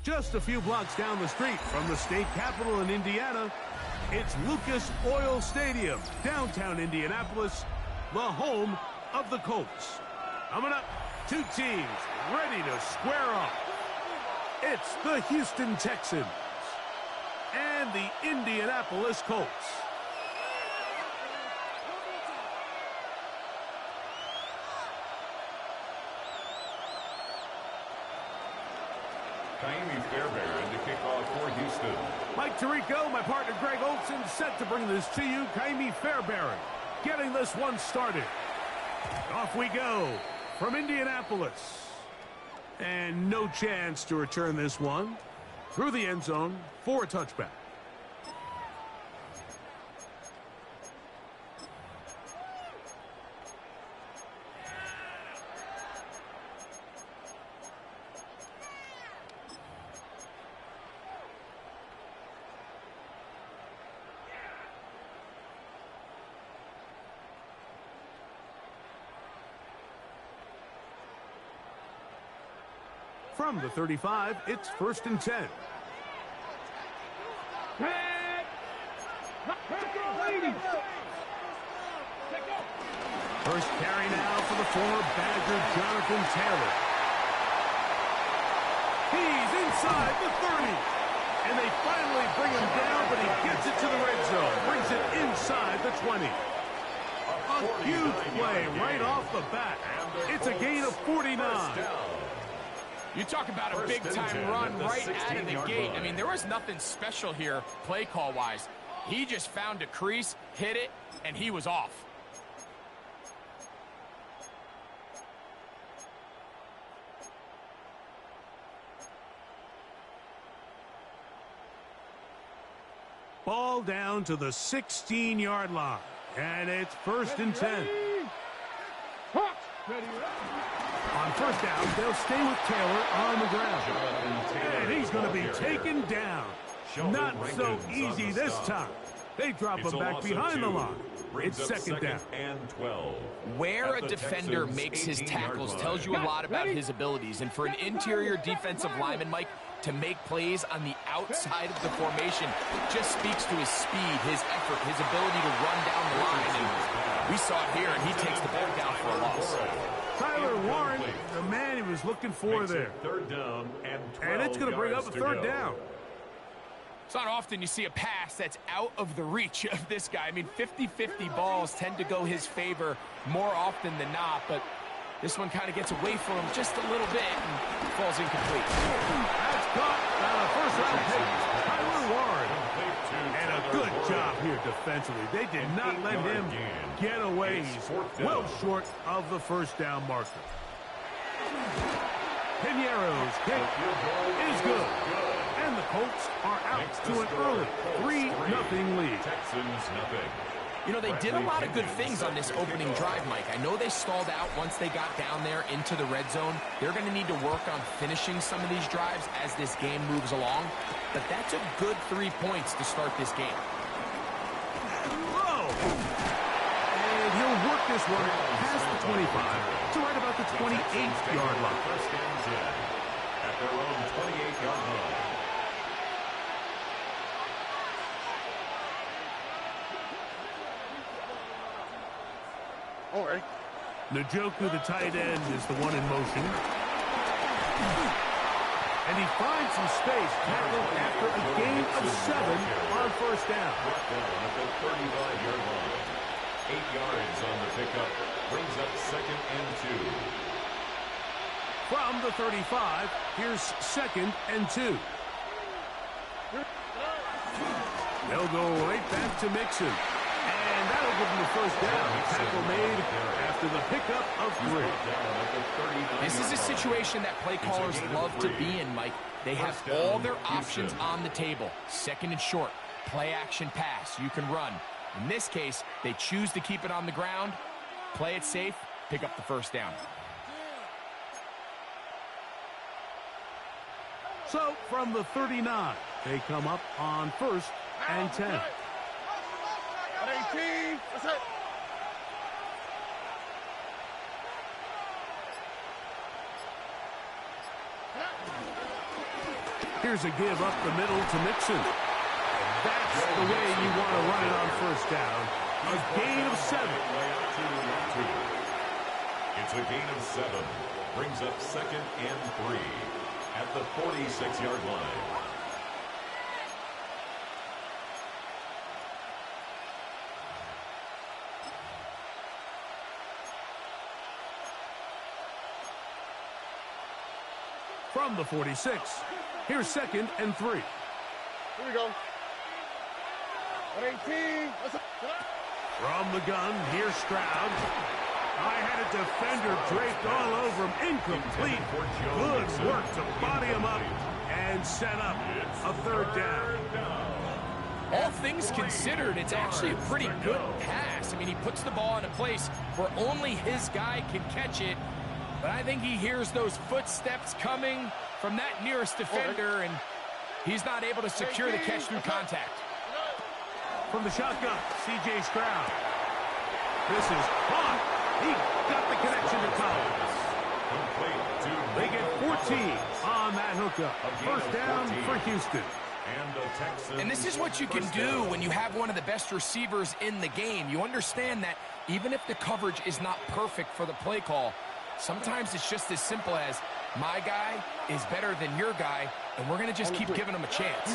Just a few blocks down the street from the state capitol in Indiana, it's Lucas Oil Stadium, downtown Indianapolis, the home of the Colts. Coming up, two teams ready to square off. It's the Houston Texans and the Indianapolis Colts. Fairbairn to kick off for Houston. Mike Tirico, my partner Greg Olson, set to bring this to you. Kaimi Fairbairn getting this one started. Off we go from Indianapolis. And no chance to return this one through the end zone for a touchback. From the 35, it's 1st and 10. First carry now for the former Badger Jonathan Taylor. He's inside the 30. And they finally bring him down, but he gets it to the red zone. Brings it inside the 20. A huge play right off the bat. It's a gain of 49. You talk about a big-time run right out of the gate. I mean, there was nothing special here play call-wise. He just found a crease, hit it, and he was off. Ball down to the 16-yard line, and it's 1st and 10. On first down, they'll stay with Taylor on the ground. And he's going to be taken down. Not so easy this time. They drop him back behind the line. It's 2nd down. Where a defender makes his tackles tells you a lot about his abilities. And for an interior defensive lineman, Mike, to make plays on the outside of the formation just speaks to his speed, his effort, his ability to run down the line. And we saw it here, and he takes the ball down for a loss. Tyler Warren, the man he was looking for there. 3rd down and it's going to bring up a 3rd down. It's not often you see a pass that's out of the reach of this guy. I mean, 50-50 balls tend to go his favor more often than not, but this one kind of gets away from him just a little bit and falls incomplete. That's caught on a first-round pick, Tyler Warren. And a good job here defensively. They did not let him get away. He's well short of the 1st down marker. Piñeiro's kick is good. And the Colts are out to an early 3-0 lead. You know, they did a lot of good things on this opening drive, Mike. I know they stalled out once they got down there into the red zone. They're going to need to work on finishing some of these drives as this game moves along. But that's a good 3 points to start this game. Whoa! And he'll work this one past the 25 to right about the 28-yard line. 1st and 10 at their own 28-yard line. All right. Njoku, the tight end, is the one in motion. And he finds some space, tackled after a gain of 7 on 1st down. At the 35-yard line. 8 yards on the pickup. Brings up 2nd and 2. From the 35, here's 2nd and 2. They'll go right back to Mixon. And that'll give him the 1st down. Tackle made after the pickup of 3. This is a situation that play callers love to be in, Mike. They have all their options on the table. 2nd and short, play action pass. You can run. In this case, they choose to keep it on the ground, play it safe, pick up the 1st down. So from the 39, they come up on 1st and 10. 18. That's it. Here's a give up the middle to Mixon. That's the way you want to run it on first down. A gain of 7. It's a gain of 7. Brings up 2nd and 3 at the 46-yard line. From the 46, here's 2nd and 3. Here we go. 118. From the gun, here's Stroud. I had a defender draped all over him. Incomplete. Good work to body him up and set up a 3rd down. All things considered, it's actually a pretty good pass. I mean, he puts the ball in a place where only his guy can catch it. But I think he hears those footsteps coming from that nearest defender, and he's not able to secure the catch through contact. From the shotgun, C.J. Stroud. This is caught. He got the connection to Collins. They get 14 on that hookup. 1st down for Houston. And this is what you can do when you have one of the best receivers in the game. You understand that even if the coverage is not perfect for the play call, sometimes it's just as simple as my guy is better than your guy, and we're going to just keep giving him a chance.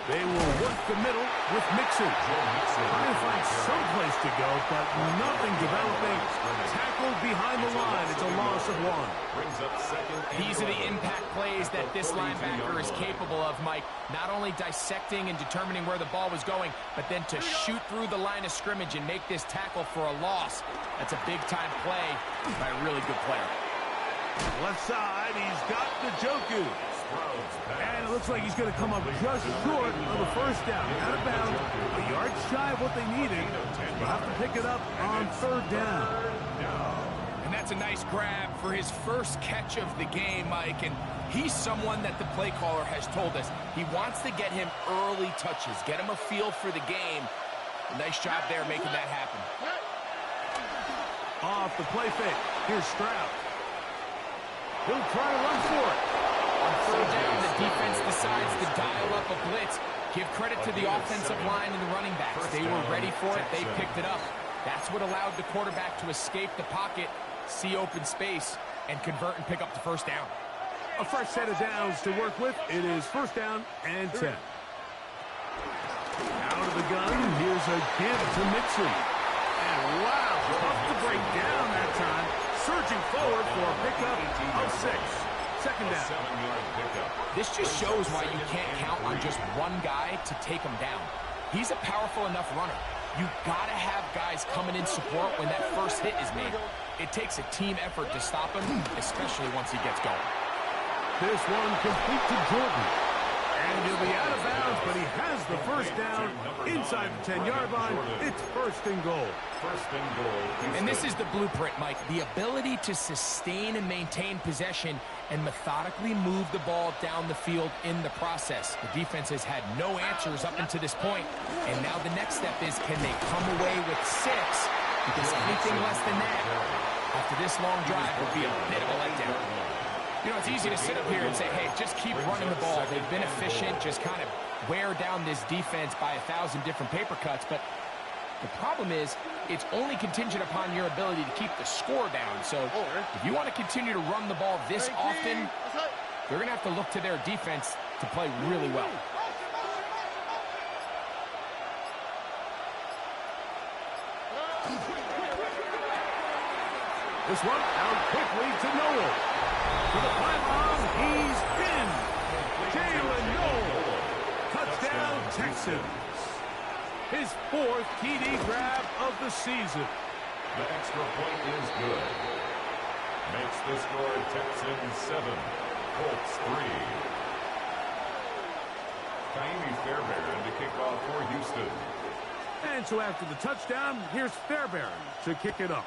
They will work the middle with Mixon. Trying to find some place to go, but nothing developing. Tackled behind the line. It's a loss of 1. These are the impact plays that this linebacker is capable of, Mike. Not only dissecting and determining where the ball was going, but then to shoot through the line of scrimmage and make this tackle for a loss. That's a big-time play by a really good player. Left side, he's got Njoku. And it looks like he's going to come up just short of the 1st down. Out of bounds, a yard shy of what they needed. They'll have to pick it up on 3rd down. And that's a nice grab for his first catch of the game, Mike. And he's someone that the play caller has told us he wants to get him early touches, get him a feel for the game. A nice job there making that happen. Off the play fake. Here's Stroud. He'll try to run for it. On 3rd down, the defense decides to dial up a blitz. Give credit to the offensive line and the running backs. They were ready for it. They picked it up. That's what allowed the quarterback to escape the pocket, see open space, and convert and pick up the 1st down. A fresh set of downs to work with. It is 1st down and 10. Out of the gun, here's a give to Mixon. And wow, tough to break down that time. Surging forward for a pickup of 6. 2nd down. This just shows why you can't count on just one guy to take him down. He's a powerful enough runner. You got to have guys coming in support when that first hit is made. It takes a team effort to stop him, especially once he gets going. This one complete to Jordan. And he'll be out of bounds, but he has the 1st down inside the 10-yard line. It's 1st and goal. And this is the blueprint, Mike. The ability to sustain and maintain possession and methodically move the ball down the field in the process. The defense has had no answers up until this point, and now the next step is, can they come away with 6? Because anything less than that, after this long drive, will be a bit of a letdown. You know, it's easy to sit up here and say, hey, just keep running the ball. They've been efficient, just kind of wear down this defense by 1,000 different paper cuts. But the problem is, it's only contingent upon your ability to keep the score down. So if you want to continue to run the ball this often, they're going to have to look to their defense to play really well. This one out quickly to Noel. To the pylon, he's in. Jalen Noel. Touchdown, Texans. His 4th TD grab of the season. The extra point is good. Makes the score Texans 7, Colts 3. Kaimi Fairbairn to kick off for Houston. And so after the touchdown, here's Fairbairn to kick it up.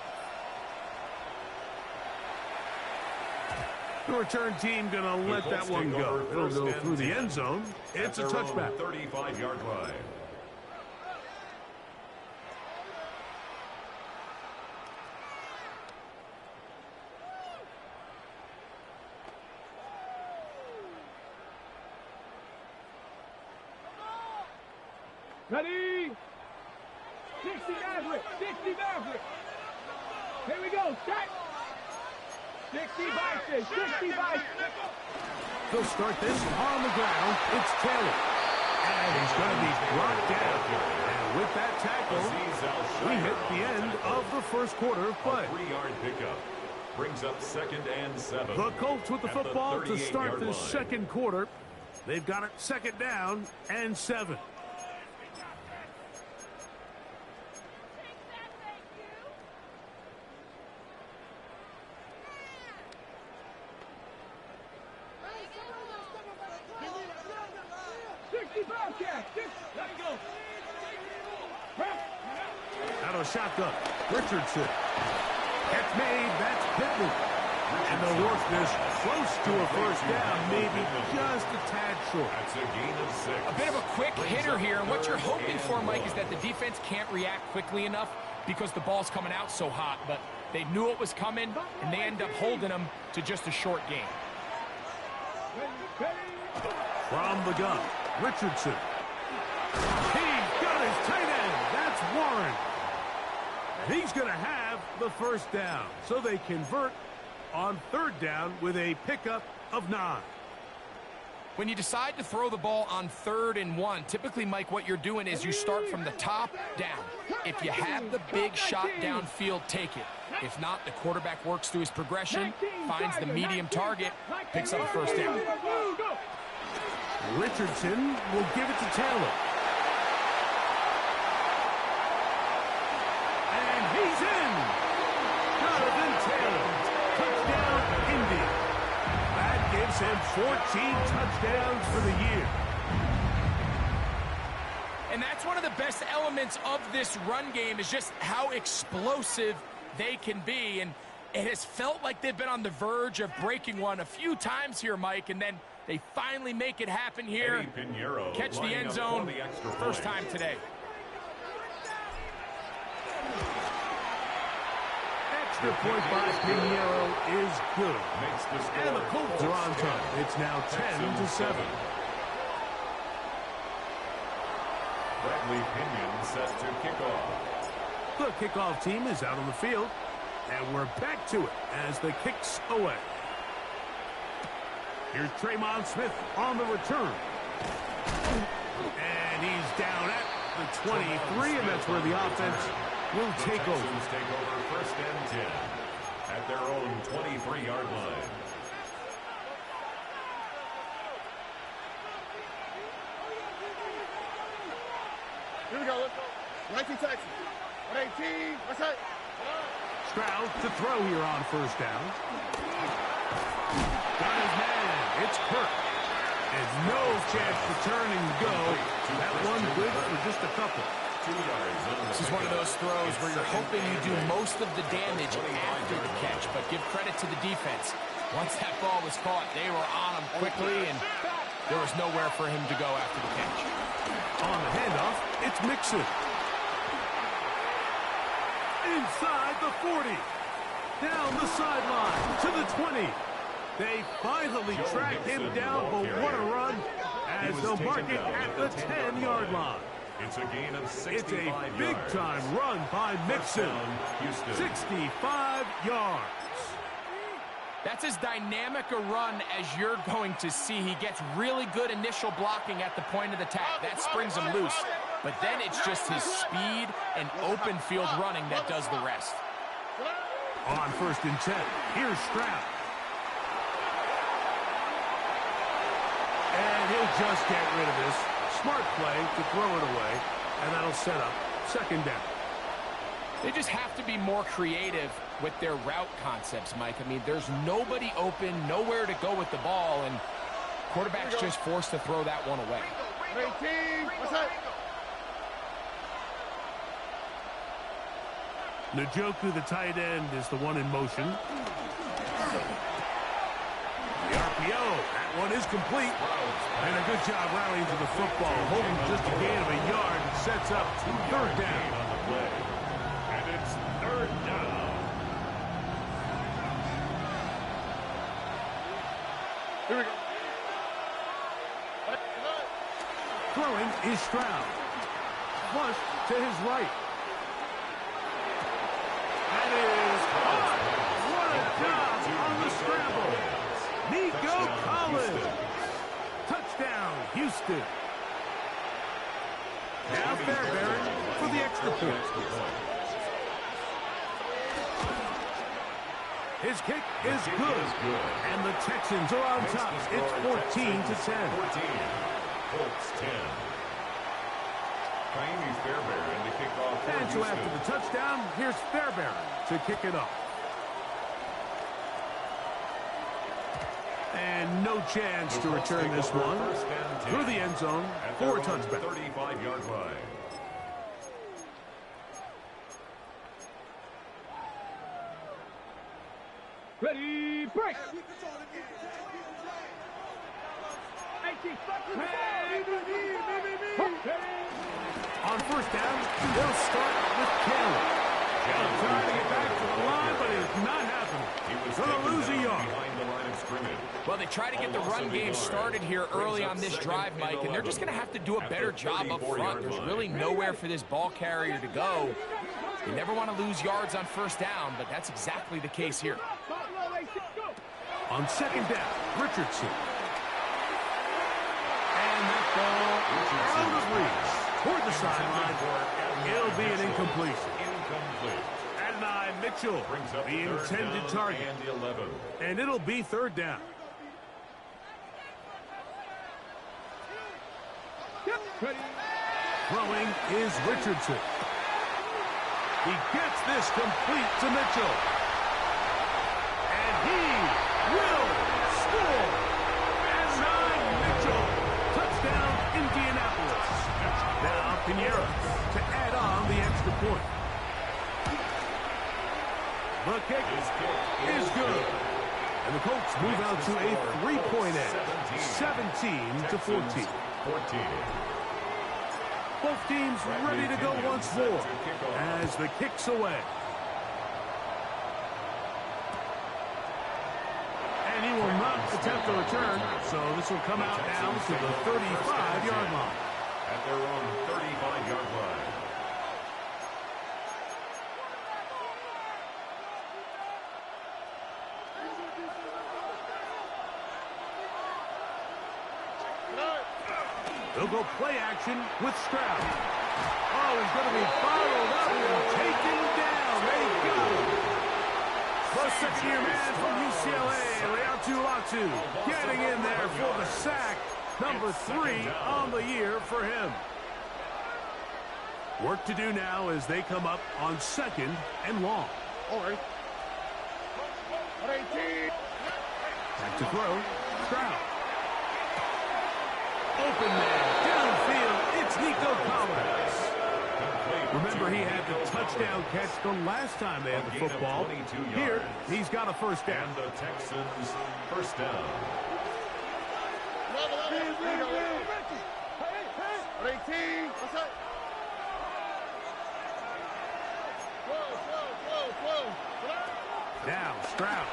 The return team going to let that one go. It'll go through the end zone. It's a touchback. 35-yard line. Ready? 60 Maverick. 60 Maverick. Here we go. Set. 60 Bison. 60 Bison. They'll start this on the ground. It's Taylor. And he's going to be brought down. And with that tackle, we hit the end of the first quarter of play. 3-yard pickup brings up 2nd and 7. The Colts with the football to start the line. second quarter. They've got it 2nd down and 7. Out of the shotgun, Richardson. Catch made, that's Pittman. And they'll work this close to a first down, maybe just a tad short. That's a gain of 6. A bit of a quick hitter here, and what you're hoping for, Mike, is that the defense can't react quickly enough because the ball's coming out so hot, but they knew it was coming, and they end up holding them to just a short gain. From the gun, Richardson. He's got his tight end. That's Warren. And he's going to have the first down. So they convert on 3rd down with a pickup of 9. When you decide to throw the ball on 3rd and 1, typically, Mike, what you're doing is you start from the top down. If you have the big shot downfield, take it. If not, the quarterback works through his progression, finds the medium target, picks up a first down. Richardson will give it to Taylor. And he's in. Jonathan Taylor. Touchdown, Indy. That gives him 14 touchdowns for the year. And that's one of the best elements of this run game is just how explosive they can be. And it has felt like they've been on the verge of breaking one a few times here, Mike, and then they finally make it happen here. Catch the end zone first time today. Extra point by Pinheiro is good. And the Colts are on top. It's now 10-7. Bradley Pinion set to kick off. The kickoff team is out on the field. And we're back to it as the kick's away. Here's Traymon Smith on the return. And he's down at the 23, and that's where the offense will take over. Take over 1st and 10 at their own 23-yard line. Here we go. Let's go. 19 Texas. 118. What's that? Stroud to throw here on 1st down. Got his man. It's Kirk. There's no chance to turn and go. That one good for just a couple. This is one of those throws where you're hoping you do most of the damage after the catch, but give credit to the defense. Once that ball was caught, they were on him quickly, and there was nowhere for him to go after the catch. On the handoff, it's Mixon. Inside the 40. Down the sideline to the 20. They finally track him down, but what a run as they'll mark it at the 10-yard line. It's a gain of 65 It's a yards. big-time run by Mixon. 65 yards. That's as dynamic a run as you're going to see. He gets really good initial blocking at the point of the tap. That springs him loose. But then it's just his speed and open field running that does the rest. On 1st and 10, here's Stroud. And he'll just get rid of this. Smart play to throw it away, and that'll set up 2nd down. They just have to be more creative with their route concepts, Mike. I mean, there's nobody open, nowhere to go with the ball, and quarterback's just forced to throw that one away. 18. What's that? Njoku, the tight end, is the one in motion. The RPO, that one is complete. And a good job rallying to the football, holding just a gain of a yard, and sets up 3rd down. On the play. And it's 3rd down. Here we go. Throwing is Stroud. flushed to his right. That is caught. What a job on the scramble. Nico Collins. Touchdown, Houston. Now Fairbairn for the extra point. His kick is good. And the Texans are on top. It's 14-10. Colts 10. Fairbairn to kick off. And so after the touchdown, here's Fairbairn to kick it off. And no chance to return this one through the end zone for a touchback. 35-yard line. Ready, break! On first down, they'll start with Taylor. Trying to get back to the line, but it's not happening. Gonna lose a yard. Well, they try to get the run game started here early on this drive, Mike, and they're just going to have to do a better job up front. There's really nowhere for this ball carrier to go. You never want to lose yards on first down, but that's exactly the case here. On second down, Richardson. And that ball out of reach toward the sideline. It'll be an incompletion. Adonai Mitchell, the intended target. And it'll be third down. Throwing is Richardson. He gets this complete to Mitchell. And he will score. Adonai Mitchell. Touchdown, Indianapolis. Now Pinheiro to add on the extra point. The kick is good. And the Colts move out to a 3-point edge, 17-14. Both teams ready to go once more as the kick's away. And he will not attempt a return, so this will come out now to the 35-yard line. At their own 35-yard line. They'll go play action with Stroud. Oh, he's going to be followed up and taken down. They got him. The second-year man from UCLA, Leatu Latu, getting in there for the sack. Number 3 on the year for him. Work to do now as they come up on second and long. All right. Back to throw. Stroud. Open man. Downfield. It's Nico Collins. Remember, he had the touchdown catch the last time they had the football. Here, he's got a first down. And the Texans first down. 18. What's up? Now, Stroud.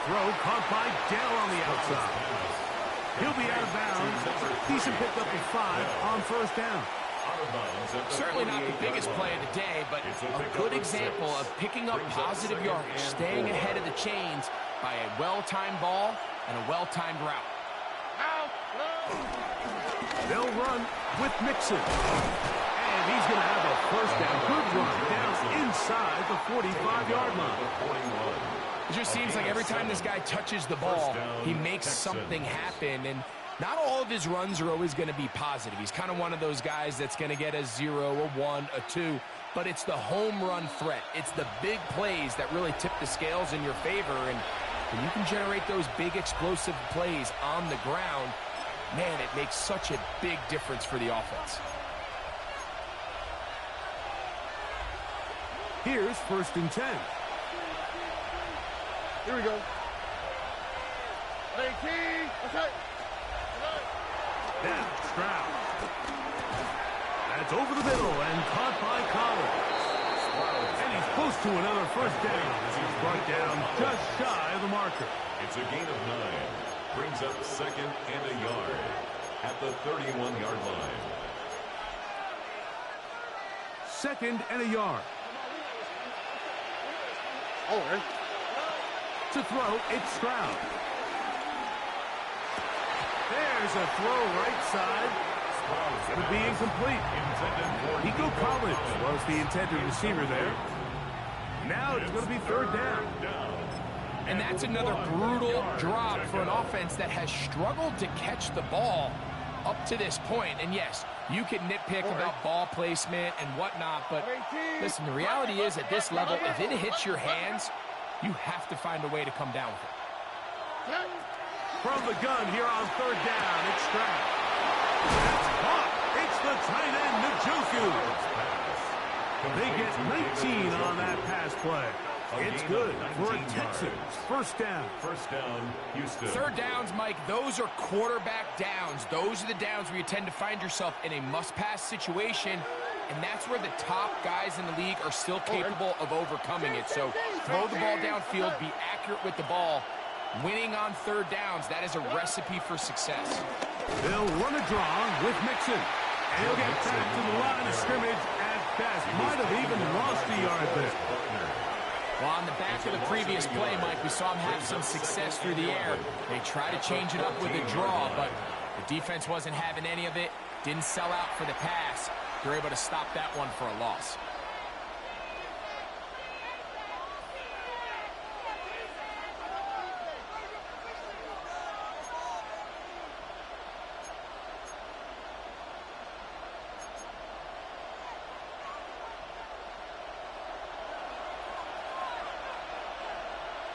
Throw caught by Dell on the outside. He'll be out of bounds. Decent pickup of 5 on first down. Certainly not the biggest play of the day, but a good example of picking up positive yardage, staying ahead of the chains by a well-timed ball and a well-timed route. They'll run with Mixon. And he's going to have a first down. Good run down inside the 45-yard line. It just seems like every time this guy touches the ball, he makes something happen. And not all of his runs are always going to be positive. He's kind of one of those guys that's going to get a 0, a 1, a 2. But it's the home run threat. It's the big plays that really tip the scales in your favor. And when you can generate those big explosive plays on the ground, man, it makes such a big difference for the offense. Here's first and 10. Here we go. 18. Okay. Now, Stroud. That's over the middle and caught by Collins. And he's close to another first down. He's brought down just shy of the marker. It's a gain of 9. Brings up second and a yard at the 31-yard line. 2nd and a yard. Oh, man. To throw, it's Stroud. There's a throw right side. It's going to be incomplete. Nico Collins was the intended receiver there. Now it's going to be 3rd down. And that's another brutal drop for an offense that has struggled to catch the ball up to this point. And yes, you can nitpick about ball placement and whatnot, but listen, the reality is at this level, if it hits your hands, you have to find a way to come down with it. From the gun here on 3rd down, it's Stroud. That's caught. It's the tight end, Njoku. They get 19 on that pass play. It's good for a Texans 1st down. 1st down, Houston. 3rd downs, Mike, those are quarterback downs. Those are the downs where you tend to find yourself in a must-pass situation, and that's where the top guys in the league are still capable of overcoming it. So throw the ball downfield, be accurate with the ball. Winning on 3rd downs, that is a recipe for success. They'll run a draw with Mixon. And he'll get back to the line of scrimmage at best. Might have even lost a yard there. Well, on the back of the previous play, Mike, we saw him have some success through the air. They tried to change it up with a draw, but the defense wasn't having any of it. Didn't sell out for the pass. They're able to stop that one for a loss.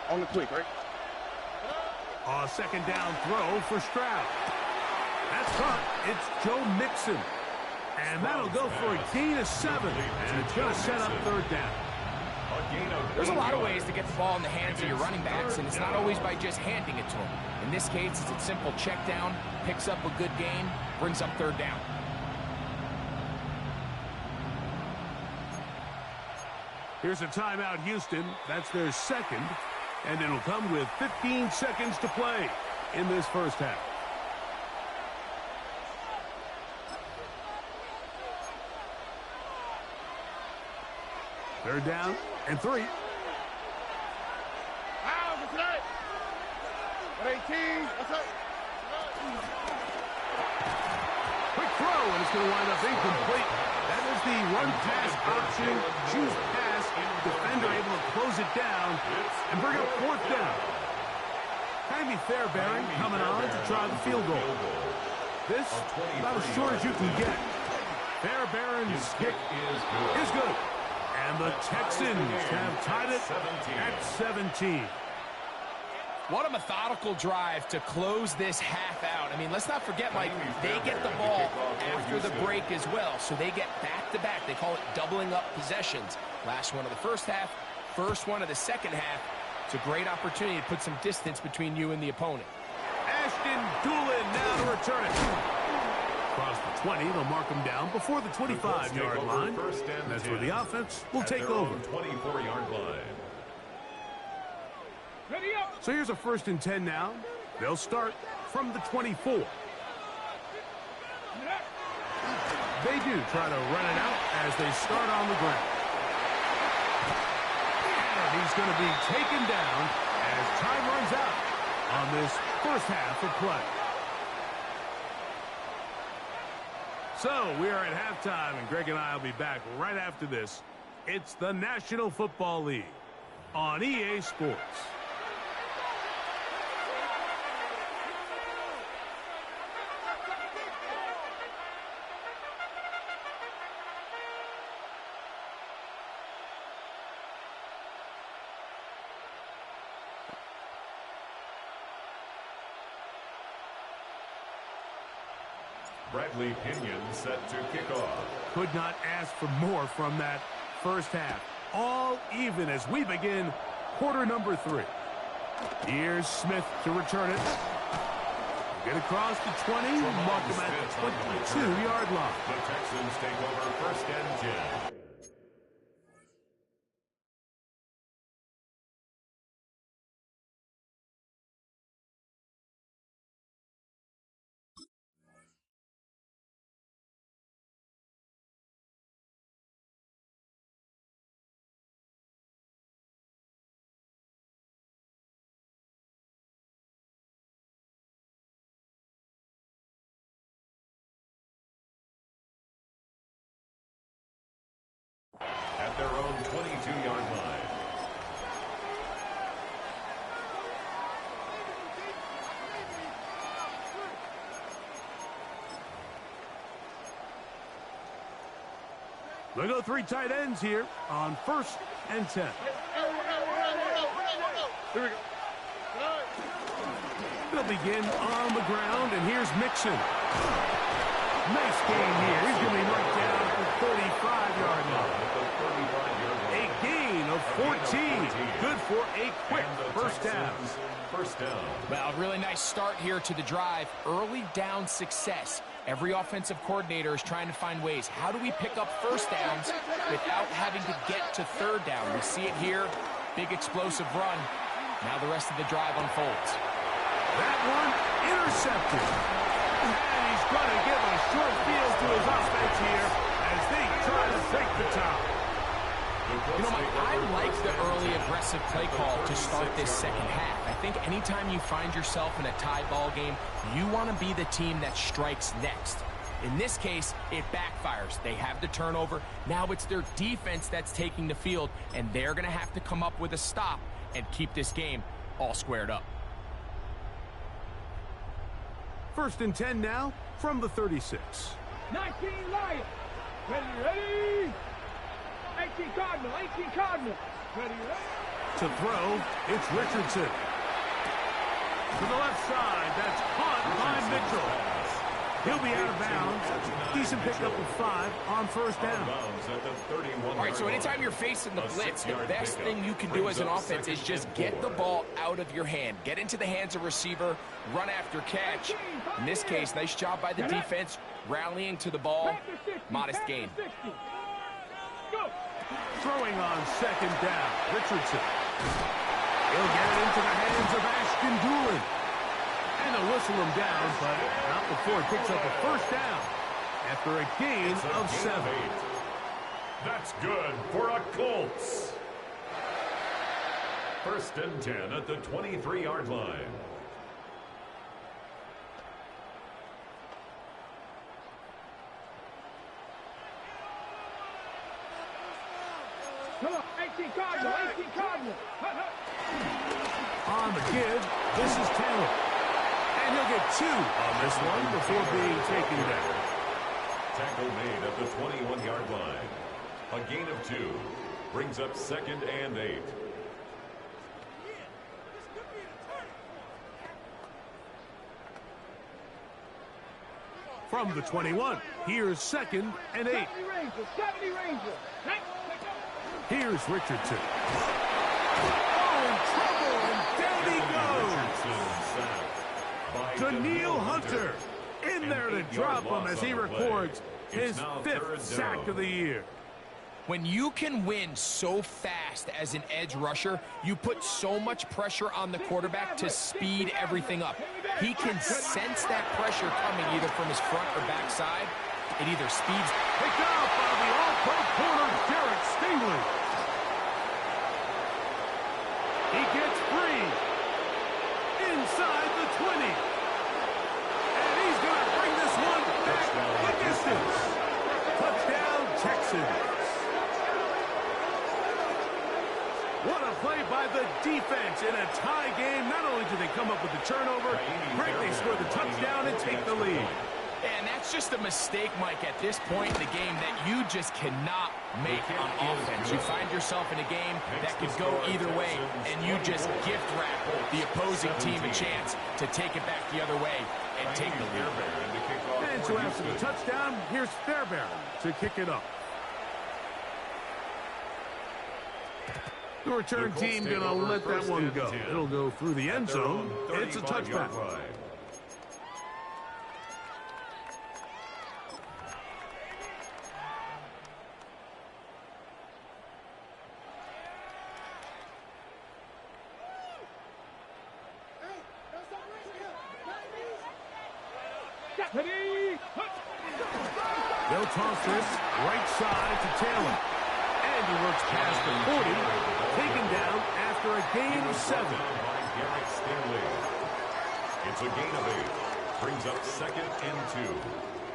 On the quick, right? A 2nd down throw for Stroud. That's caught. It's Joe Mixon. And that'll go for a gain of 7. And it's going to set up 3rd down. There's a lot of ways to get the ball in the hands of your running backs, and it's not always by just handing it to them. In this case, it's a simple check down, picks up a good gain, brings up 3rd down. Here's a timeout, Houston. That's their 2nd. And it'll come with 15 seconds to play in this 1st half. Third down and 3. Quick throw, and it's going to wind up incomplete. That is the run-pass option. Choose pass. Defender able to close it down and bring up 4th down. Kind of be fair, Barry, coming on to try the field goal. This, about as short as you can get. Fairbairn's kick is good. And the Texans have tied it at 17. What a methodical drive to close this half out. I mean, let's not forget, Mike, they get the ball after the break as well. So they get back-to-back. They call it doubling up possessions. Last one of the 1st half, first one of the 2nd half. It's a great opportunity to put some distance between you and the opponent. Ashton Doolin now to return it. Across the 20, they'll mark him down before the 25-yard line. That's where the offense will take over. 24-yard line. So here's a 1st and 10 now. They'll start from the 24. They do try to run it out as they start on the ground. And he's going to be taken down as time runs out on this 1st half of play. So we are at halftime, and Greg and I will be back right after this. It's the National Football League on EA Sports. Bradley Pinion set to kick off. Could not ask for more from that 1st half. All even as we begin quarter number 3. Here's Smith to return it. Get across the 20, mark him at the 22-yard line. The Texans take over 1st and 10. their own 22-yard line. They go 3 tight ends here on 1st and 10. Here we go. They'll begin on the ground, and here's Mixon. Nice gain here. He's going to be right down at the 35-yard line. A gain of 14. Good for a quick first down. Well, really nice start here to the drive. Early down success. Every offensive coordinator is trying to find ways. How do we pick up first downs without having to get to third down? We see it here. Big explosive run. Now the rest of the drive unfolds. That one intercepted. And he's going to give a short field to his offense here as they try to break the top. You know, Mike, I like the early aggressive play call to start this second half. I think anytime you find yourself in a tie ball game, you want to be the team that strikes next. In this case, it backfires. They have the turnover. Now it's their defense that's taking the field, and they're going to have to come up with a stop and keep this game all squared up. 1st and 10 now from the 36. 19 Lions. Ready. 18 Cardinal. Ready. To throw, it's Richardson. To the left side, that's caught by Mitchell. He'll be out of bounds. Decent pickup of 5 on 1st down. All right, so anytime you're facing the blitz, the best thing you can do as an offense is just get the ball out of your hand. Get into the hands of receiver, run after catch. In this case, nice job by the defense, rallying to the ball. Modest gain. Throwing on 2nd down, Richardson. He'll get it into the hands of Ashton Doolin. And they'll whistle him down, but not before he picks up a 1st down after a gain of 7. That's good for a Colts. 1st and 10 at the 23-yard line. Come on, 18 Cardinal. On the give, this is Taylor. And he'll get 2 on this one before being taken down. Tackle made at the 21-yard line. A gain of 2 brings up 2nd and 8. From the 21, here's 2nd and 8. 70 Ranger. Here's Richardson. Oh, in trouble, and down he goes. Daniil Hunter in there to drop him as he records his 5th sack of the year. When you can win so fast as an edge rusher, you put so much pressure on the quarterback to speed everything up. He can sense that pressure coming either from his front or back side. It either speeds. Picked up by the all-pro corner, Derek Stingley. He gets free inside the 20. And he's going to bring this one back the distance. Touchdown, Texans. What a play by the defense in a tie game. Not only do they come up with the turnover, great, they score the touchdown and take the lead. And that's just a mistake, Mike, at this point in the game that you just cannot make on offense. You find yourself in a game that could go either way, and you just gift wrap the opposing team a chance to take it back the other way and take the lead. And so after the touchdown, here's Fairbairn to kick it up. The return team going to let that one go. It'll go through the end zone. It's a touchback. They'll toss this right side to Taylor. And he works past the 40, taken down after a gain of 7. It's a gain of 8. Brings up 2nd and 2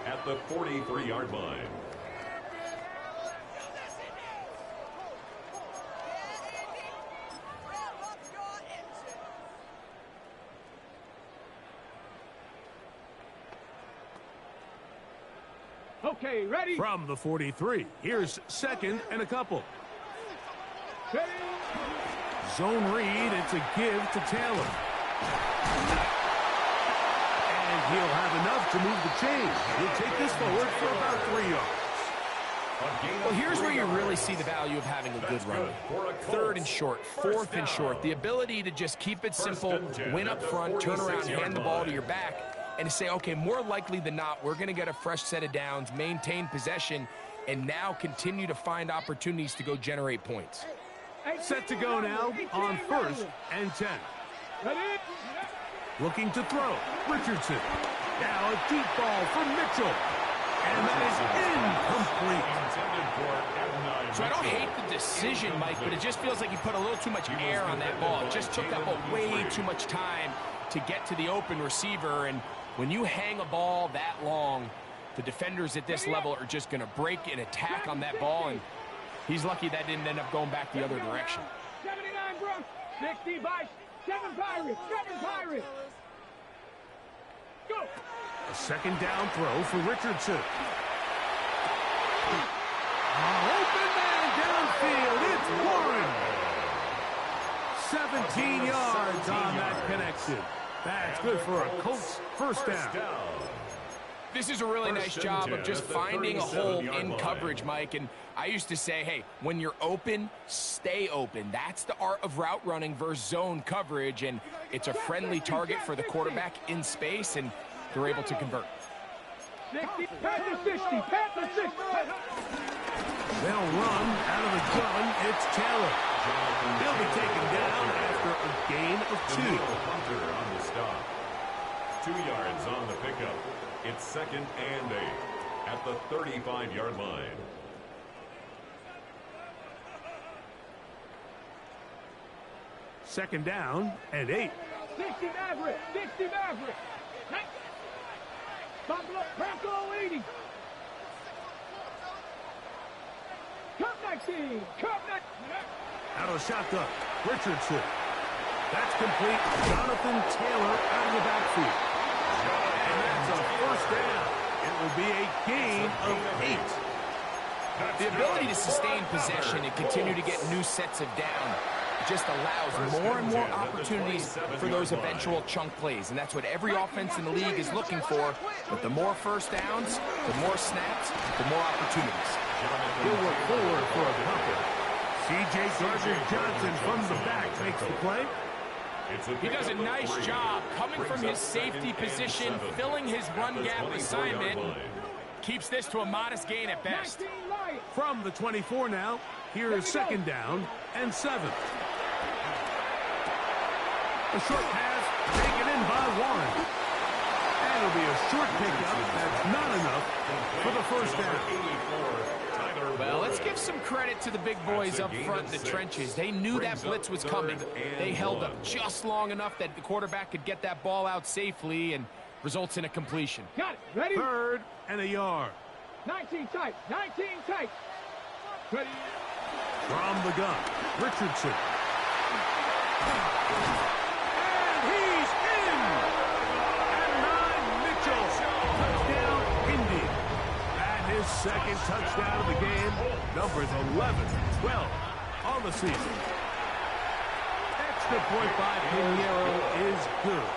at the 43-yard line. Okay, ready? From the 43, here's second and a couple. Ready? Zone read, it's a give to Taylor. And he'll have enough to move the chains. He'll take this forward for about 3 yards. Well, here's where you really see the value of having a good run. Third and short, fourth and short. The ability to just keep it simple, win up front, turn around, hand the ball to your back, and to say, okay, more likely than not, we're going to get a fresh set of downs, maintain possession, and now continue to find opportunities to go generate points. Set to go now on 1st and 10. Ready? Looking to throw. Richardson. Now a deep ball from Mitchell. And that is incomplete. So I don't hate the decision, Mike, but it just feels like he put a little too much air on that ball. It just took up way too much time to get to the open receiver. And when you hang a ball that long, the defenders at this level are just going to break and attack on that ball. And he's lucky that didn't end up going back the other direction. 79 Bronx, 60 by 7 Pirates, 7 Pirates. Go. A second down throw for Richardson. Open man downfield. It's Warren. 17 yards on that connection. That's good for a Colts first down. This is a really nice job of just finding a hole in coverage, Mike. And I used to say, hey, when you're open, stay open. That's the art of route running versus zone coverage. And it's a friendly target for the quarterback in space, and they're able to convert. 60, Panther 60, Panther 60. They'll run out of the gun. It's Taylor. He'll be taken down after a gain of 2. Hunter on the stop. 2 yards on the pickup. It's 2nd and 8 at the 35-yard line. Second down and 8. 60 Maverick, 60 Maverick. Bronco 80. Cup 19, Cup 19. Out of the shotgun, Richardson. That's complete. Jonathan Taylor out of the backfield. And that's a first down. It will be a gain of 8. The ability to sustain possession and continue to get new sets of down just allows more and more opportunities for those eventual chunk plays. And that's what every offense in the league is looking for. But the more first downs, the more snaps, the more opportunities. He'll work forward for a couple. C.J. Gardner-Johnson from the back makes the play. He does a nice job coming from his safety position, filling his run gap assignment. Keeps this to a modest gain at best. From the 24 now, here is second down and 7. A short pass taken in by Warren. And it'll be a short pickup. That's not enough for the first down. Well, let's give some credit to the big boys up front in the trenches. They knew that blitz was coming. They held up just long enough that the quarterback could get that ball out safely, and results in a completion. Got it. Ready? 3rd and a yard. 19 tight. 19 tight. Ready? From the gun, Richardson. And he's in! And 9, Mitchell. Touchdown, Indy. And his second touchdown of the game. Numbers 11, 12 on the season. Extra point by Pinheiro is good.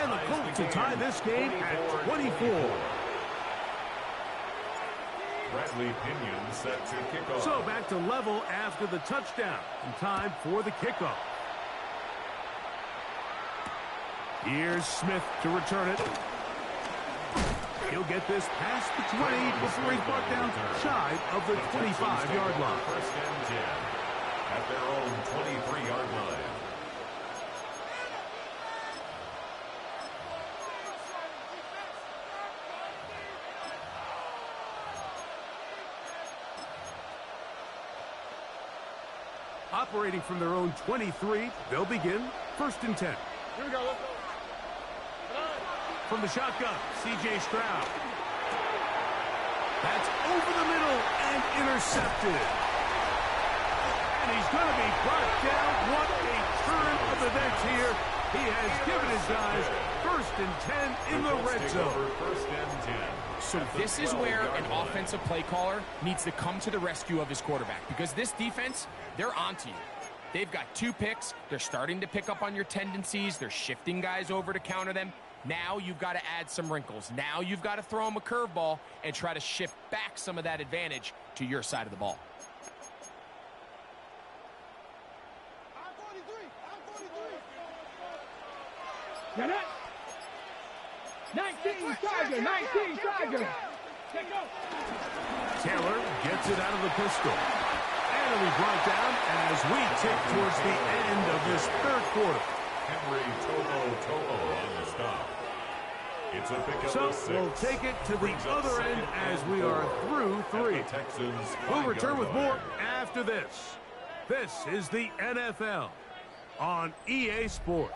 And the Colts to tie this game at 24. Bradley Pinion set to kick off. So back to level after the touchdown. And time for the kickoff. Here's Smith to return it. He'll get this past the 20 before he's brought down shy of the 25-yard line. 1st and 10 at their own 23-yard line. Operating from their own 23, they'll begin 1st and 10. Here we go. Let's go. From the shotgun, C.J. Stroud. That's over the middle and intercepted. And he's going to be brought down. What a turn of events here He has given his guys 1st and 10 in the red zone. First and 10. So this is where an offensive play caller needs to come to the rescue of his quarterback, because this defense, they're onto you. They've got 2 picks. They're starting to pick up on your tendencies. They're shifting guys over to counter them. Now you've got to add some wrinkles. Now you've got to throw them a curveball and try to shift back some of that advantage to your side of the ball. Get it. 19 Tiger, 19 Tiger. Take go. Taylor gets it out of the pistol. And it'll be brought down as we tick towards the end of this 3rd quarter. Henry Tobo on the stop. It's a pickup So of 6. we'll take it to the other end as we are through 3. Texans We'll return with more after this. This is the NFL on EA Sports.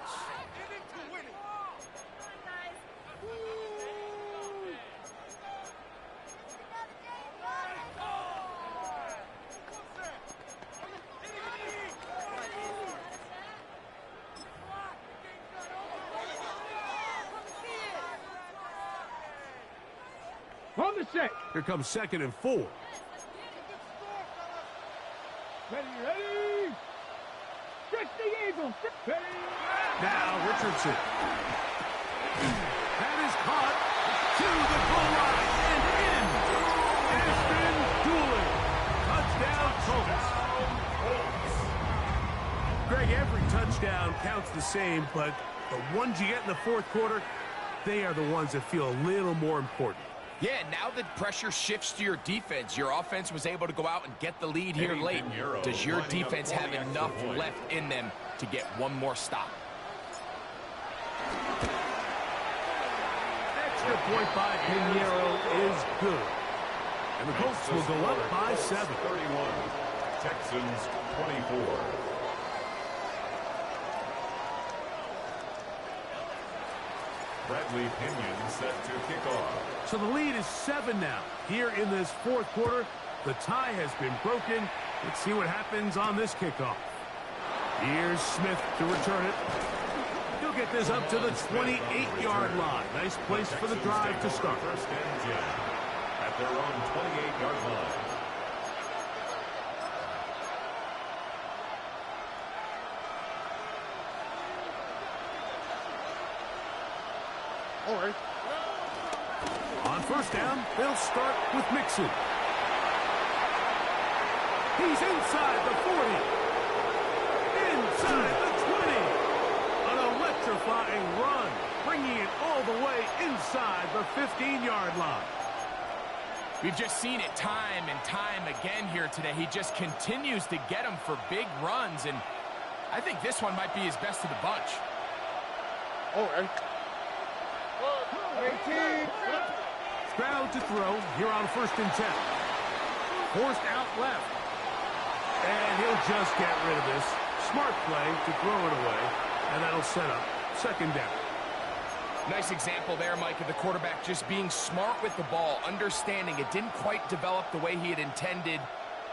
On the set. Here comes 2nd and 4. Ready. Stretch the eagle. Ready. Now Richardson. That is caught to the goal line and in. Ashton Dooley. Touchdown Colts. Greg, every touchdown counts the same, but the ones you get in the 4th quarter, they are the ones that feel a little more important. Yeah, now the pressure shifts to your defense. Your offense was able to go out and get the lead here late. Does your defense have enough left in them to get one more stop? Extra point by Pinheiro is good. And the Colts will go up by 7. 31. Texans 24. Bradley Pinion set to kick off. So the lead is 7 now. Here in this 4th quarter, the tie has been broken. Let's see what happens on this kickoff. Here's Smith to return it. He'll get this up to the 28-yard line. Nice place for the drive to start. 1st and 10 at their own 28-yard line. All right. On 1st down, they'll start with Mixon. He's inside the 40. Inside the 20. An electrifying run, bringing it all the way inside the 15-yard line. We've just seen it time and time again here today. He just continues to get them for big runs, and I think this one might be his best of the bunch. All right. 18. Stroud to throw here on 1st and 10. Forced out left. And he'll just get rid of this. Smart play to throw it away. And that'll set up 2nd down. Nice example there, Mike, of the quarterback just being smart with the ball, understanding it didn't quite develop the way he had intended.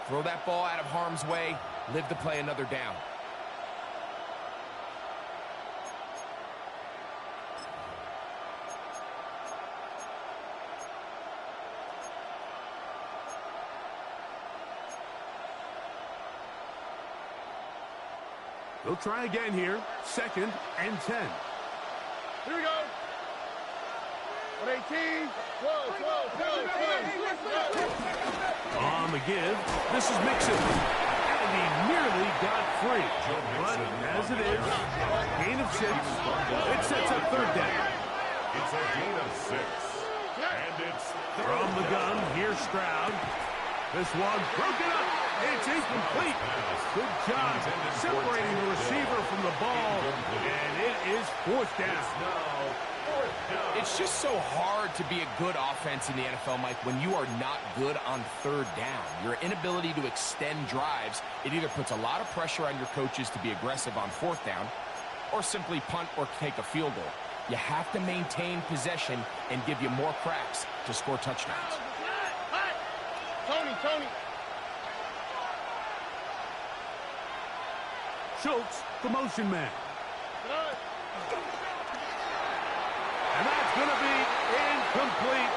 Throw that ball out of harm's way, live to play another down. They'll try again here. 2nd and 10. Here we go. 118. On the give, this is Mixon. And he nearly got free. But as it is, gain of 6. It sets up 3rd down. It's a gain of 6. And it's From the gun, here's Stroud. This one broken up. It's incomplete. Good job separating the receiver from the ball. And it is 4th down. It's just so hard to be a good offense in the NFL, Mike, when you are not good on 3rd down. Your inability to extend drives, it either puts a lot of pressure on your coaches to be aggressive on 4th down or simply punt or take a field goal. You have to maintain possession and give you more cracks to score touchdowns. Tony. Schultz, the motion man. And that's going to be incomplete.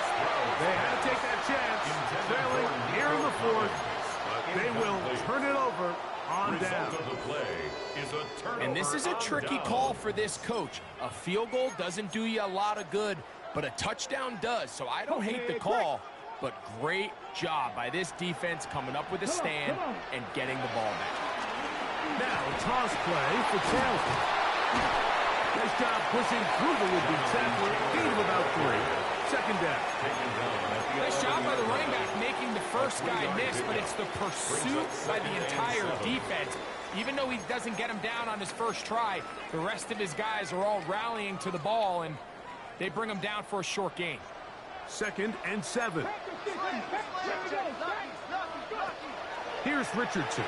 They had to take that chance. Trailing here in the fourth. They will turn it over on down. And this is a tricky call for this coach. A field goal doesn't do you a lot of good, but a touchdown does. So I don't hate the call, but great job by this defense coming up with a stand and getting the ball back. Now a toss play for Taylor. Nice job pushing through the would-be tackler. Gain of about 3. Second down. Nice job by the running back making the first guy miss, but it's the pursuit by the entire defense. Even though he doesn't get him down on his first try, the rest of his guys are all rallying to the ball, and they bring him down for a short gain. 2nd and 7. Here's Richardson.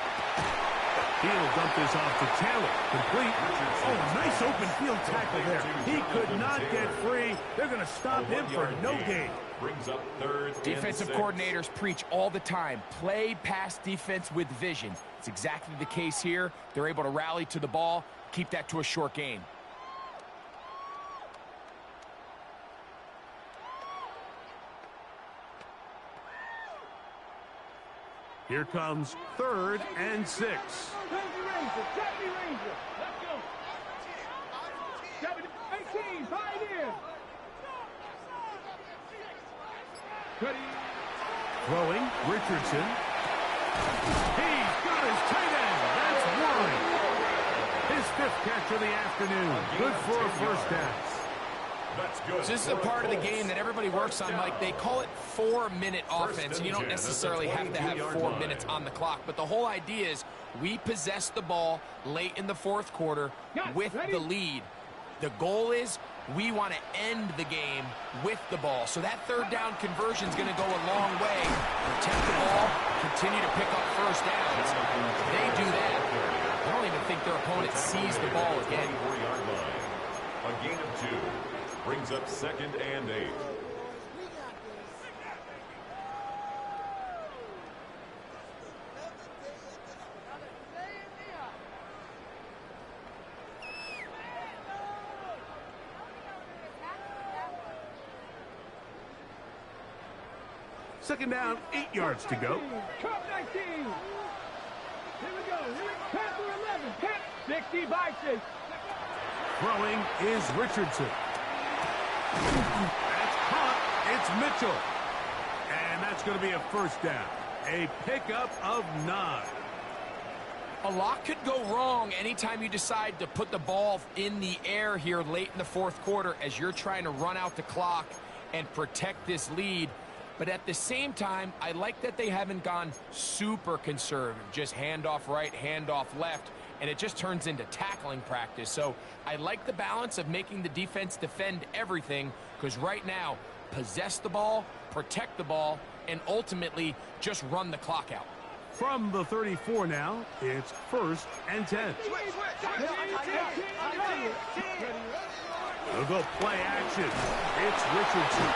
He'll dump this off to Taylor. Complete. Oh, nice open field tackle there. He could not get free. They're going to stop him for no gain. Brings up 3rd. Defensive coordinators preach all the time. Play pass defense with vision. It's exactly the case here. They're able to rally to the ball, keep that to a short gain. Here comes 3rd and 6. Throwing, Richardson. He's got his tight end. That's one. His 5th catch of the afternoon. Good for a first down. That's good. So this is a part of the game that everybody works on, Mike. They call it 4-minute offense, and you don't necessarily have to have 4 minutes on the clock. But the whole idea is we possess the ball late in the fourth quarter with the lead. The goal is we want to end the game with the ball. So that 3rd down conversion is going to go a long way. Protect the ball, continue to pick up first downs. They do that. I don't even think their opponent sees the ball again. A gain of 2. Brings up 2nd and 8. Second down, 8 yards to go. Cup 19. Here we go. Panther 11. 60 by 6. Throwing is Richardson. That's caught. It's Mitchell. And that's going to be a first down. A pickup of 9. A lot could go wrong anytime you decide to put the ball in the air here late in the fourth quarter as you're trying to run out the clock and protect this lead. But at the same time, I like that they haven't gone super conservative, just handoff right, handoff left, and it just turns into tackling practice. So I like the balance of making the defense defend everything, because right now, possess the ball, protect the ball, and ultimately just run the clock out. From the 34 now, it's 1st and 10. They'll go play action. It's Richardson.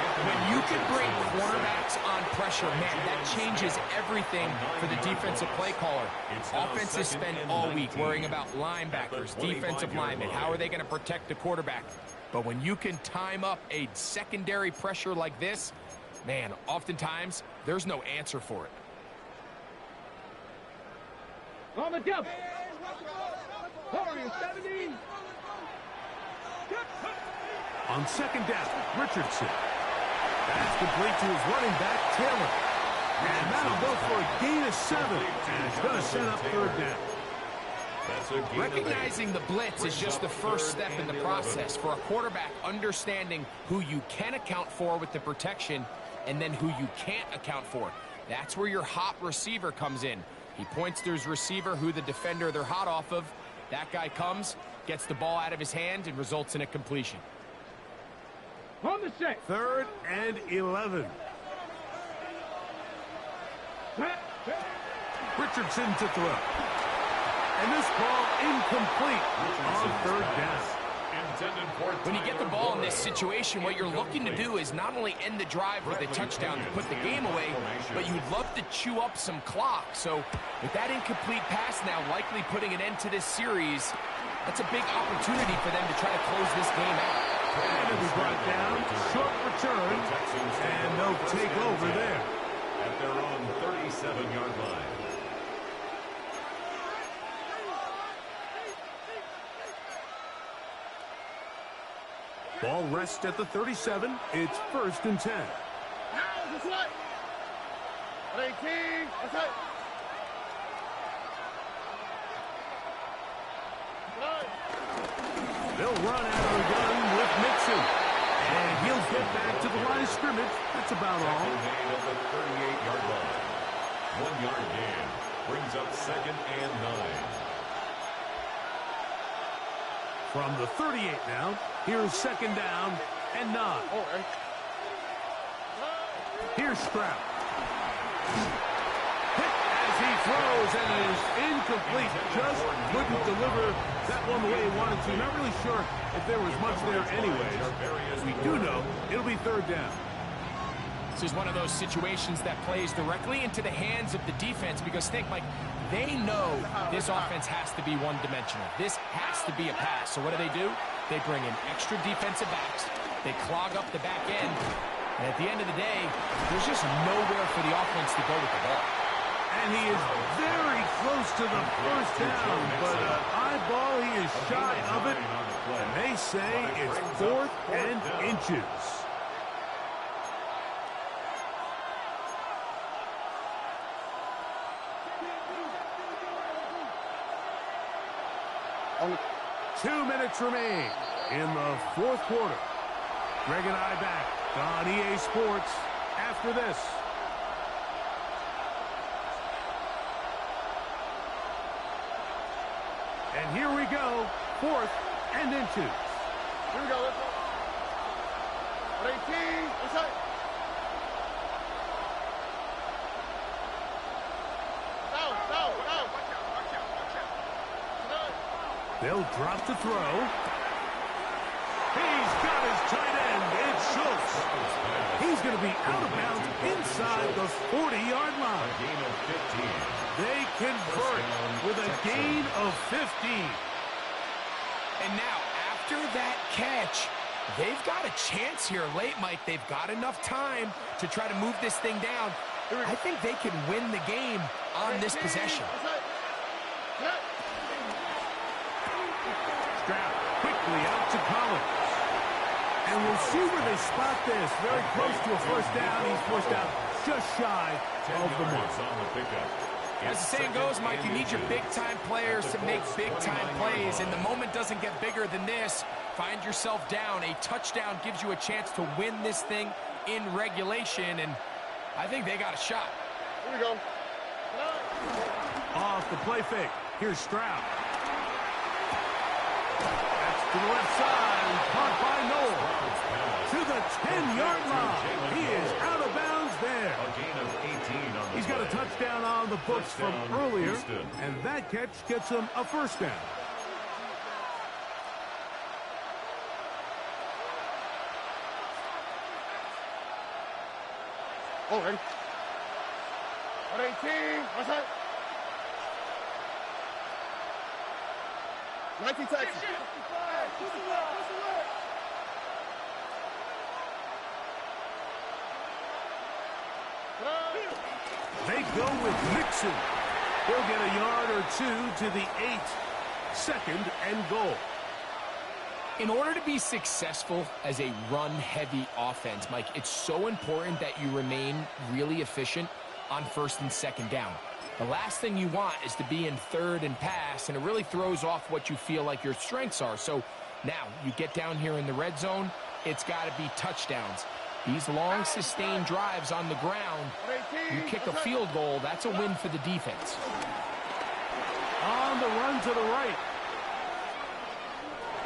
When you can bring cornerbacks on pressure, man, that changes everything for the defensive play caller. Offenses spend all week worrying about linebackers, defensive linemen. How are they going to protect the quarterback? But when you can time up a secondary pressure like this, man, oftentimes there's no answer for it. On the double. 17. On second down, Richardson. That's complete to his running back, Taylor. And that'll go for a gain of 7. And it's going to set up 3rd down. Recognizing the blitz is just the first step in the process for a quarterback, understanding who you can account for with the protection and then who you can't account for. That's where your hot receiver comes in. He points to his receiver, who the defender they're hot off of. That guy comes, gets the ball out of his hand, and results in a completion. On the set. 3rd and 11. Richardson to throw. And this ball incomplete on 3rd down. When you get the ball in this situation, what you're looking to do is not only end the drive with a touchdown to put the game away, but you'd love to chew up some clock. So with that incomplete pass now likely putting an end to this series, That's a big opportunity for them to try to close this game out. And it'll be brought down, short return, and they'll take over there. At their own 37-yard line. Ball rests at the 37. It's 1st and 10. Now, this way. 18. That's it. They'll run out of the gun with Mixon. And he'll get back to the line of scrimmage. That's about all. Second gain at the 38-yard line. 1-yard gain brings up 2nd and 9. From the 38 now, here's 2nd down and 9. Here's Stroud. Hit as he throws, and it is incomplete. Just couldn't deliver that one the way he wanted to. Not really sure if there was much there anyways. We do know it'll be 3rd down. This is one of those situations that plays directly into the hands of the defense because think, Mike, they know this offense has to be one-dimensional. This has to be a pass. So what do? They bring in extra defensive backs. They clog up the back end. And at the end of the day, there's just nowhere for the offense to go with the ball. And he is very close to the 1st down, but eyeball, he is shy of it. And they say it's 4th and inches. On the 2 minutes remain in the 4th quarter. Greg and I back on EA Sports after this. And here we go, 4th and inches. Here we go. Let's go. 18. That's it. Down. They'll drop the throw. He's got his tight end. It's Schultz. He's going to be out of bounds inside the 40-yard line. A gain of 15. They convert with a gain of 15. And now, after that catch, they've got a chance here late, Mike. They've got enough time to try to move this thing down. I think they can win the game on this possession. Stroud quickly out to Collins. And we'll see where they spot this. Very close to a 1st down. He's forced out just shy of the mark. On the pickup. As the saying goes, Mike, you need your big-time players to make big-time plays, and the moment doesn't get bigger than this. Find yourself down. A touchdown gives you a chance to win this thing in regulation, and I think they got a shot. Here we go. Off the play fake. Here's Stroud. That's to the left side. Caught by Noel. To the 10-yard line. He is out of bounds there. A gain of 18 on the He's got a play. touchdown on the books from earlier, and that catch gets him a 1st down. Oh, ready. 18. What's that? 19 Texas. They go with Mixon. He'll get a yard or 2 to the 8. 2nd and goal. In order to be successful as a run-heavy offense, Mike, it's so important that you remain really efficient on 1st and 2nd down. The last thing you want is to be in 3rd and pass, and it really throws off what you feel like your strengths are. So now you get down here in the red zone, it's got to be touchdowns. These long, sustained drives on the ground, you kick a field goal, that's a win for the defense. On the run to the right.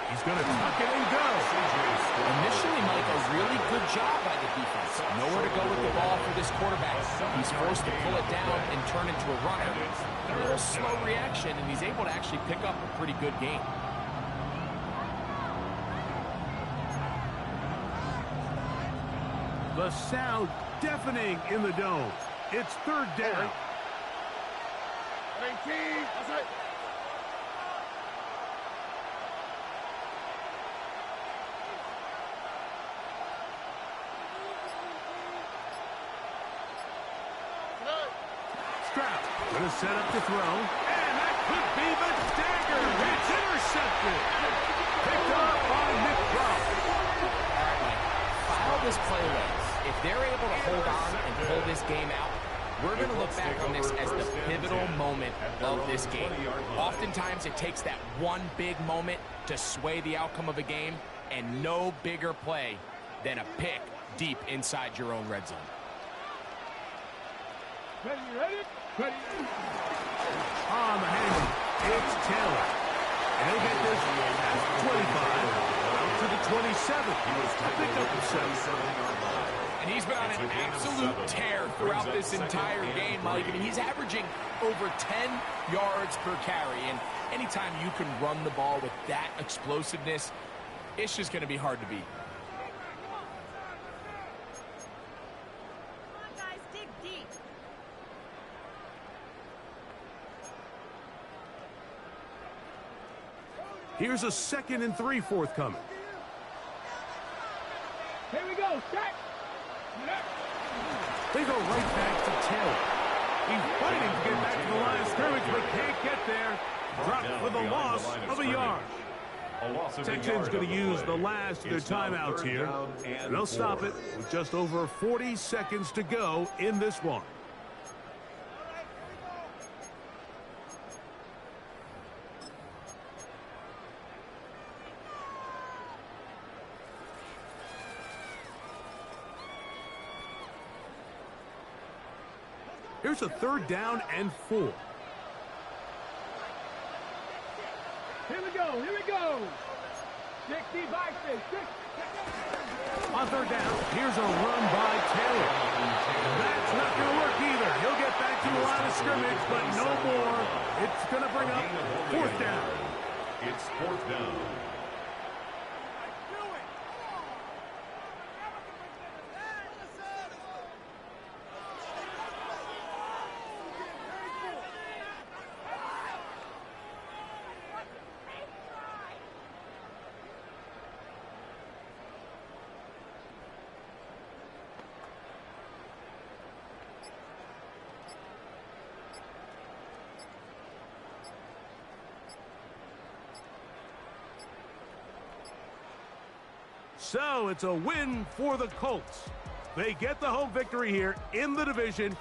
He's going to tuck it and go. Initially, Mike, a really good job by the defense. Nowhere to go with the ball for this quarterback. He's forced to pull it down and turn into a runner. A little slow reaction, and he's able to actually pick up a pretty good game. The sound deafening in the dome. It's 3rd down. 18. That's it. Gonna set up to throw. And that could be the dagger. It's intercepted. Picked up by Nick Brown. All right, Mike. File this play away. If they're able to hold on and pull this game out, we're going to look back on this as the pivotal moment of this game. Oftentimes, it takes that one big moment to sway the outcome of a game, and no bigger play than a pick deep inside your own red zone. Ready? Ready? On the handle, it's Taylor. And he'll get this at 25 out to the 27. Pick up the 7. And he's been on an absolute tear throughout this entire game, Mike. I mean, he's averaging over 10 yards per carry. And anytime you can run the ball with that explosiveness, it's just going to be hard to beat. Come on, guys, dig deep. Here's a 2nd and 3 forthcoming. Here we go. Set. They go right back to Taylor. He's fighting to get back to the line of scrimmage, but can't get there. Dropped for the loss of a yard. Texans going to use the last of their timeouts here. And they'll stop it with just over 40 seconds to go in this one. Here's a 3rd down and 4. Here we go. 60 by 6. On 3rd down, here's a run by Taylor. That's not going to work either. He'll get back to the line of scrimmage, but no more. It's going to bring up 4th down. It's 4th down. So it's a win for the Colts. They get the home victory here in the division